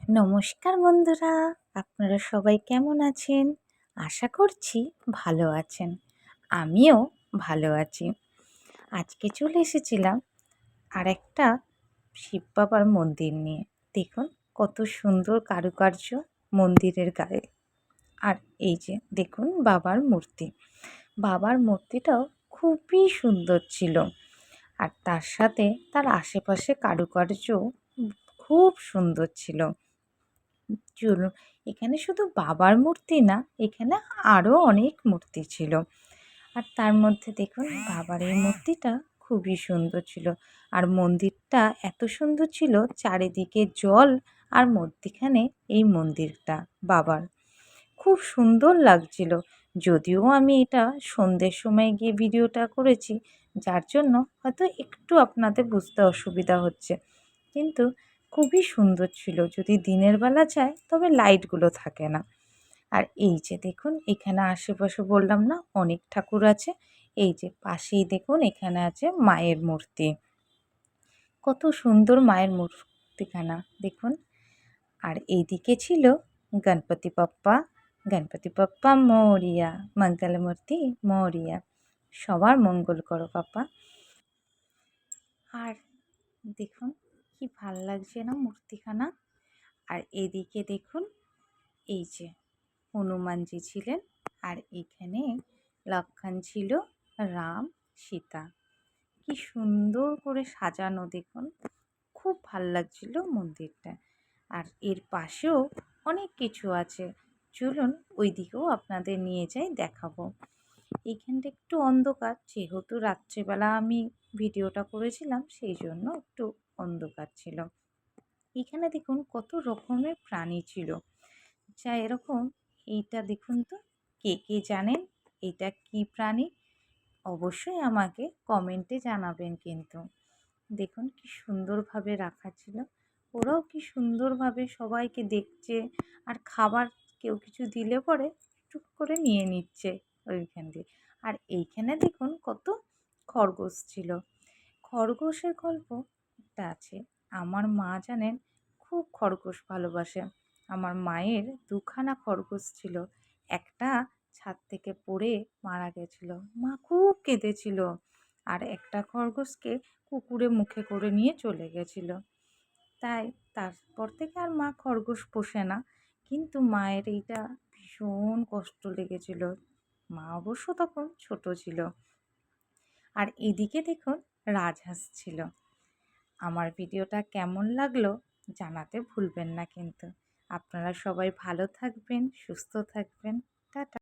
নমস্কার বন্ধুরা, আপনারা সবাই কেমন আছেন? আশা করছি ভালো আছেন। আমিও ভালো আছি। আজকে চলে এসেছিলাম আরেকটা শিব বাবার মন্দির নিয়ে। দেখুন কত সুন্দর কারুকার্য মন্দিরের গায়ে। আর এই যে দেখুন বাবার মূর্তি। বাবার মূর্তিটাও খুবই সুন্দর ছিল। আর তার সাথে তার আশেপাশে কারুকার্য খুব সুন্দর ছিল। চলুন, এখানে শুধু বাবার মূর্তি না, এখানে আরও অনেক মূর্তি ছিল। আর তার মধ্যে দেখুন বাবার এই মূর্তিটা খুবই সুন্দর ছিল। আর মন্দিরটা এত সুন্দর ছিল, চারিদিকে জল আর মধ্যিখানে এই মন্দিরটা বাবার। খুব সুন্দর লাগছিল। যদিও আমি এটা সন্ধ্যের সময় গিয়ে ভিডিওটা করেছি, যার জন্য হয়তো একটু আপনাদের বুঝতে অসুবিধা হচ্ছে, কিন্তু খুবই সুন্দর ছিল। যদি দিনের বেলা যায় তবে লাইটগুলো থাকে না। আর এই যে দেখুন এখানে আশেপাশে বললাম না অনেক ঠাকুর আছে। এই যে পাশেই দেখুন এখানে আছে মায়ের মূর্তি। কত সুন্দর মায়ের মূর্তিখানা দেখুন। আর এইদিকে ছিল গণপতি বাপ্পা। Ganapati Bappa Moria, মঙ্গলমূর্তি Moria. সবার মঙ্গল করো বাপ্পা। আর দেখুন কি ভাল লাগছে না মূর্তিখানা। আর এদিকে দেখুন এই যে হনুমানজি ছিলেন, আর এখানে লক্ষ্মণ ছিল, রাম, সীতা। কি সুন্দর করে সাজানো দেখুন, খুব ভাল লাগছিল মন্দিরটা। আর এর পাশেও অনেক কিছু আছে, চলুন ওই দিকেও আপনাদের নিয়ে যাই, দেখাবো। এইখানটা একটু অন্ধকার, যেহেতু রাত্রেবেলা আমি ভিডিওটা করেছিলাম সেই জন্য একটু অন্ধকার ছিল। এখানে দেখুন কত রকমের প্রাণী ছিল, যা এরকম। এইটা দেখুন তো, কে কে জানেন এটা কি প্রাণী? অবশ্যই আমাকে কমেন্টে জানাবেন কিন্তু। দেখুন কি সুন্দরভাবে রাখা ছিল। ওরাও কি সুন্দরভাবে সবাইকে দেখছে, আর খাবার কেউ কিছু দিলে পরে টুক করে নিয়ে নিচ্ছে ওইখান দিয়ে। আর এইখানে দেখুন কত খরগোশ ছিল। খরগোশের গল্প একটা আছে। আমার মা জানেন খুব খরগোশ ভালোবাসে। আমার মায়ের দুখানা খরগোশ ছিল। একটা ছাদ থেকে পড়ে মারা গেছিল, মা খুব কেঁদেছিল। আর একটা খরগোশকে কুকুরে মুখে করে নিয়ে চলে গেছিল। তাই তারপর থেকে আর মা খরগোশ পোষে না। কিন্তু মায়ের এইটা ভীষণ কষ্ট লেগেছিল। মা অবশ্য তখন ছোট ছিল। আর এদিকে দেখুন রাজহাঁস ছিল। আমার ভিডিওটা কেমন লাগলো জানাতে ভুলবেন না কিন্তু। আপনারা সবাই ভালো থাকবেন, সুস্থ থাকবেন। টাটা।